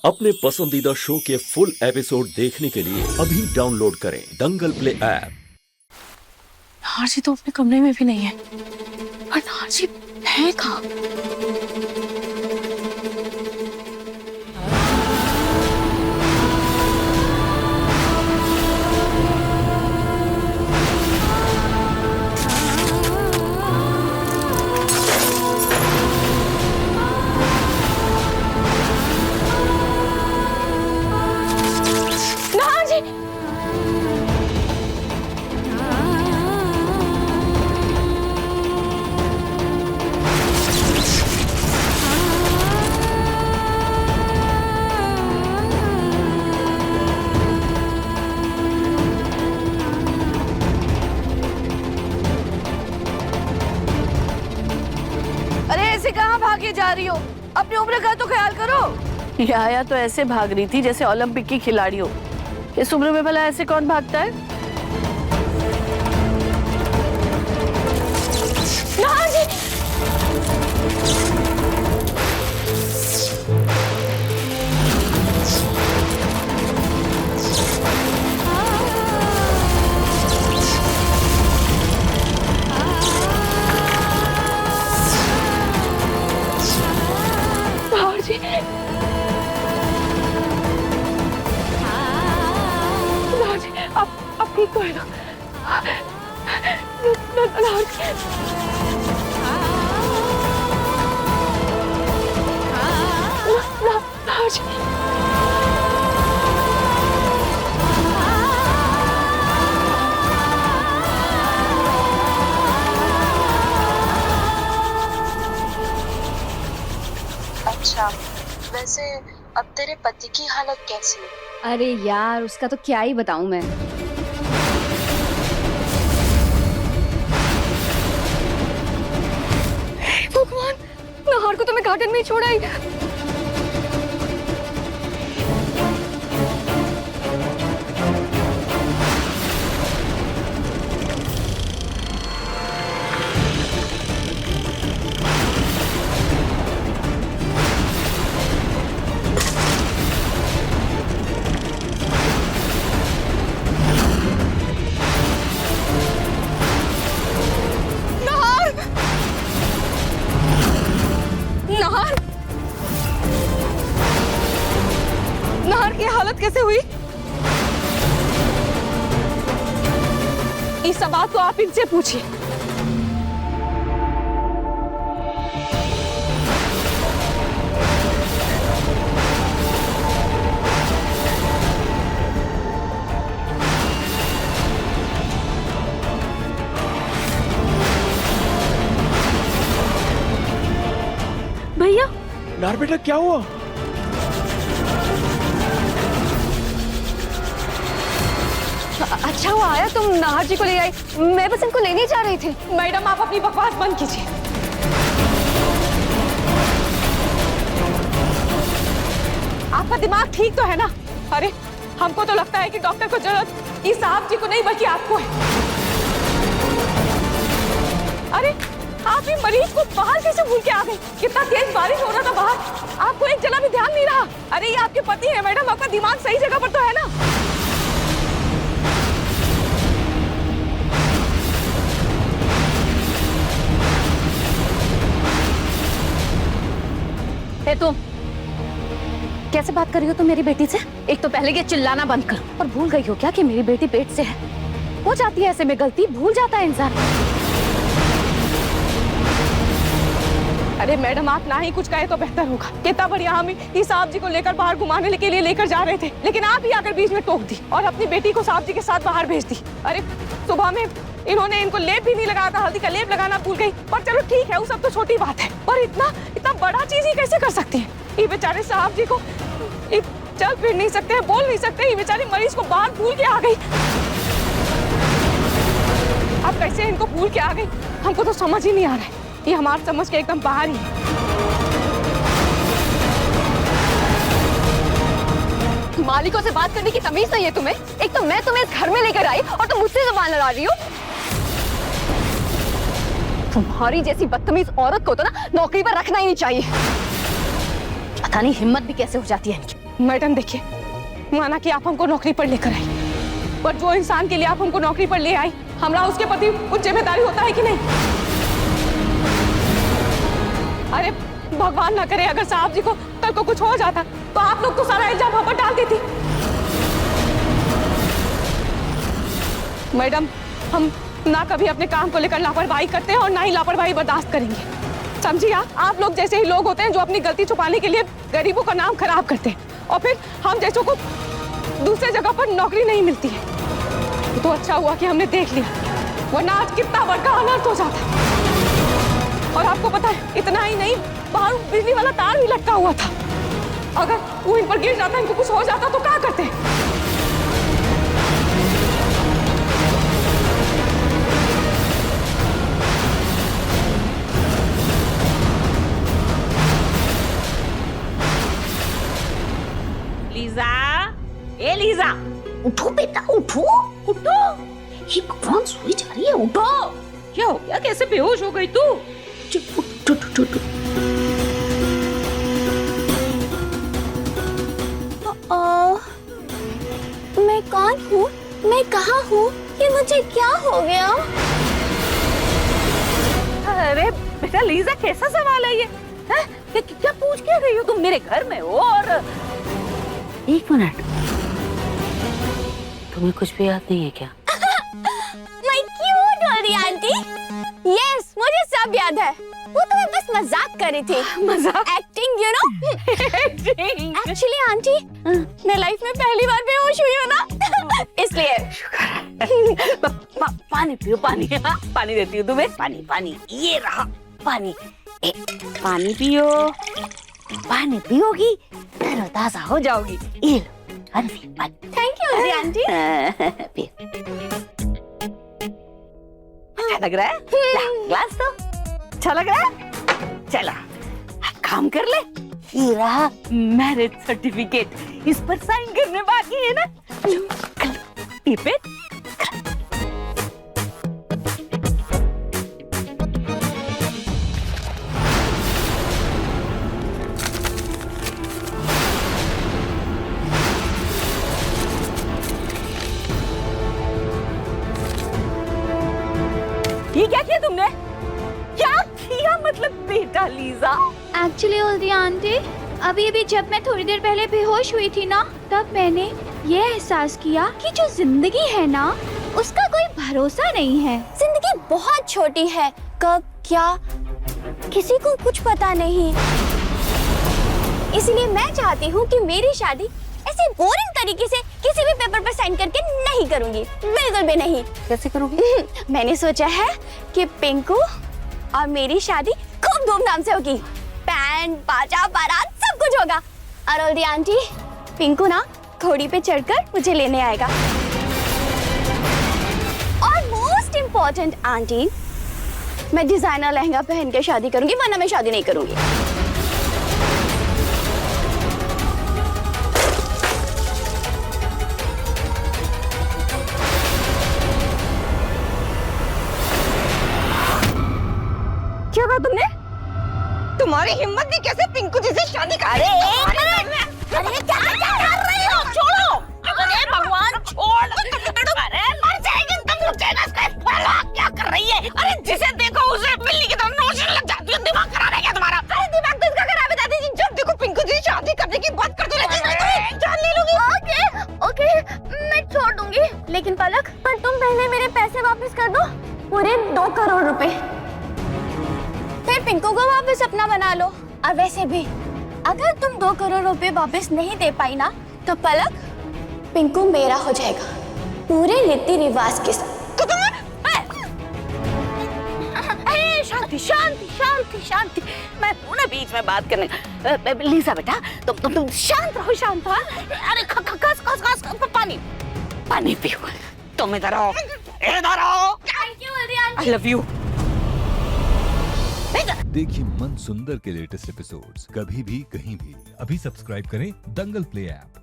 अपने पसंदीदा शो के फुल एपिसोड देखने के लिए अभी डाउनलोड करें दंगल प्ले ऐप। नारजी तो अपने कमरे में भी नहीं है। और नारजी है कहाँ? नारजी! अरे ऐसे कहाँ भागे जा रही हो? अपनी उम्र का तो ख्याल करो। याया तो ऐसे भाग रही थी जैसे ओलंपिक की खिलाड़ी हो। इस उम्र में भला ऐसे कौन भागता है? नारजी! नारजी! नारजी, अब ठीक तो है ना? नारजी! नारजी! अच्छा, वैसे अब तेरे पति की हालत कैसी है? अरे यार उसका तो क्या ही बताऊं मैं। भगवान, नाहर को तो मैं गार्डन में ही छोड़ा ही। नाहर! नाहर! नाहर की हालत कैसे हुई? इस सब बात को आप इनसे पूछिए। भैया, नार बेटा क्या हुआ? अच्छा हुआ आया तुम नाहर जी को ले आई। मैं बस इनको लेने जा रही थी। मैडम आप अपनी बकवास बंद कीजिए। आपका दिमाग ठीक तो है ना? अरे हमको तो लगता है कि डॉक्टर को जरूरत इस साहब जी को नहीं बल्कि आपको है। अरे आप ही मरीज को बाहर कैसे भूल के आ गए? कितना तेज बारिश हो रहा था बाहर, आपको एक जरा भी ध्यान नहीं रहा। अरे ये आपके पति है मैडम, आपका दिमाग सही जगह पर तो है ना? है तुम कैसे बात कर रही हो तुम मेरी बेटी से? एक तो पहले ये चिल्लाना बंद करो। और भूल गई हो क्या कि मेरी बेटी पेट से है? हो जाती है ऐसे में गलती, भूल जाता है इंसान। अरे मैडम आप ना ही कुछ कहे तो बेहतर होगा। कितना बढ़िया हम इस साहब जी को लेकर बाहर घुमाने के लिए लेकर जा रहे थे, लेकिन आप ही आकर बीच में टोक दी और अपनी बेटी को साहब जी के साथ बाहर भेज दी। अरे सुबह में इन्होंने इनको लेप भी नहीं लगाया था, हल्दी का लेप लगाना भूल गई। पर चलो ठीक है, वो सब तो छोटी बात है, पर इतना इतना बड़ा चीज ही कैसे कर सकती है? ये बेचारे साहब जी को चल फिर नहीं सकते हैं, बोल नहीं सकते, ये बेचारे मरीज को बाहर भूल के आ गई। अब कैसे इनको भूल के आ गई हमको तो समझ ही नहीं आ रहा है। ये हमारी समझ के एकदम बाहर ही है। मालिकों से बात करने की तमीज नहीं है तुम्हें? एक तो मैं तुम्हें इस घर में लेकर आई और तुम मुझसे जुबान लड़ा रही हो। तुम्हारी जैसी बदतमीज औरत को तो ना नौकरी पर रखना ही नहीं चाहिए। पता नहीं हिम्मत भी कैसे हो जाती है इनकी। मैडम देखिए, माना कि आप हमको नौकरी पर लेकर आई, पर जो इंसान के लिए आप हमको नौकरी पर ले आई, हमरा उसके प्रति कुछ जिम्मेदारी होता है कि नहीं? अरे भगवान ना करे अगर साहब जी को कल को कुछ हो जाता तो आप लोग तो सारा इल्जाम हम पर डाल देती। मैडम, हम ना कभी अपने काम को लेकर लापरवाही करते हैं और ना ही लापरवाही बर्दाश्त करेंगे। समझिए, आप लोग जैसे ही लोग होते हैं जो अपनी गलती छुपाने के लिए गरीबों का नाम खराब करते हैं और फिर हम जैसों को दूसरे जगह पर नौकरी नहीं मिलती है। तो अच्छा हुआ कि हमने देख लिया, वरना आज कितना बड़ा अनर्थ हो जाता। और आपको पता है, इतना ही नहीं, बाहर बिजली वाला तार भी लटका हुआ था। अगर वो इन पर गिर जाता, इनको कुछ हो जाता तो क्या करते? लीजा, ए लीजा, उठो बेटा, उठो उठो। ये भगवान, सोई जा रही है, उठो। क्या हो गया? कैसे बेहोश हो गई तू? चुप, उठो उठो उठो। मैं कौन हूँ? मैं कहाँ हूँ? ये मुझे क्या हो गया? अरे बेटा लीजा, कैसा सवाल है ये? हैं? क्या पूछ के रही हो तुम? मेरे घर में हो और एक मिनट, तुम्हें कुछ भी याद नहीं है क्या? मैं क्यों डर रही आंटी? यस, मुझे सब याद है। वो तो मैं बस मजाक कर रही थी। मजाक? Acting, you know. Acting? Actually aunty, मैं लाइफ में पहली बार बेहोश हुई हूँ ना, इसलिए। पानी पियो, पानी। हाँ, पानी देती हूँ तुम्हें। पानी पानी, ये रहा पानी। पानी पियो, पानी पियोगी तरोताजा हो जाओगी। ये लो, पानी। Thank you aunty. अच्छा लग रहा है? ग्लास दो। अच्छा लग रहा है? चलो, अब काम कर ले। ये रहा मैरिज सर्टिफिकेट, इस पर साइन करने बाकी है ना? Tip it. ये क्या किया तुमने? क्या किया मतलब बेटा लीजा? एक्चुअली हल्दी आंटी, अभी जब मैं थोड़ी देर पहले बेहोश हुई थी ना, तब मैंने ये एहसास किया कि जो जिंदगी है ना, उसका कोई भरोसा नहीं है। जिंदगी बहुत छोटी है, कब क्या किसी को कुछ पता नहीं। इसलिए मैं चाहती हूँ कि मेरी शादी ऐसे बोरिंग तरीके से किसी भी पेपर पर साइन करके नहीं करूँगी, बिल्कुल भी नहीं। कैसे करोगी? मैंने सोचा है कि पिंकू और मेरी शादी खूब धूमधाम से होगी। बैंड बाजा बारात सब कुछ होगा। और हल्दी आंटी, पिंकू ना घोड़ी पे चढ़कर मुझे लेने आएगा। और मोस्ट इम्पोर्टेंट आंटी, मैं डिजाइनर लहंगा पहन के शादी करूंगी, वरना मैं शादी नहीं करूंगी। क्या कहा तुमने? तुम्हारी हिम्मत भी कैसे पिंकू जी से शादी कर? अरे क्या कर रही हो? छोड़ो! अरे भगवान, छोड़! अरे मर जाएगी तुम लोग। क्या कर रही है? अरे जिसे देखो उसे बिल्ली की तरह नोचने लग जाती हो। दिमाग खराब है क्या तुम्हारा? अरे दिमाग तो इसका खराब है दादी जी। जब देखो पिंकू जी शादी करने की बात करते रहती है। जान ले लूंगी। ओके, मैं छोड़ दूंगी। लेकिन पलक, पर तुम पहले मेरे पैसे वापस कर दो, पूरे 2 करोड़ रुपए। फिर पिंकू को वापस अपना बना लो। और वैसे भी अगर तुम 2 करोड़ रुपए वापस नहीं दे पाई ना, तो पलक, पिंकू मेरा हो जाएगा पूरे रीति रिवाज के साथ। शांति शांति शांति शांति, मैं हूं ना बीच में बात करने। लीजा बेटा, तुम शांत रहो, शांत। अरे खस पानी पानी पियो। तुम इधर आओ, इधर आओ। Thank you. I love you. देखिए मन सुंदर के लेटेस्ट एपिसोड्स कभी भी कहीं भी। अभी सब्सक्राइब करें दंगल प्ले ऐप।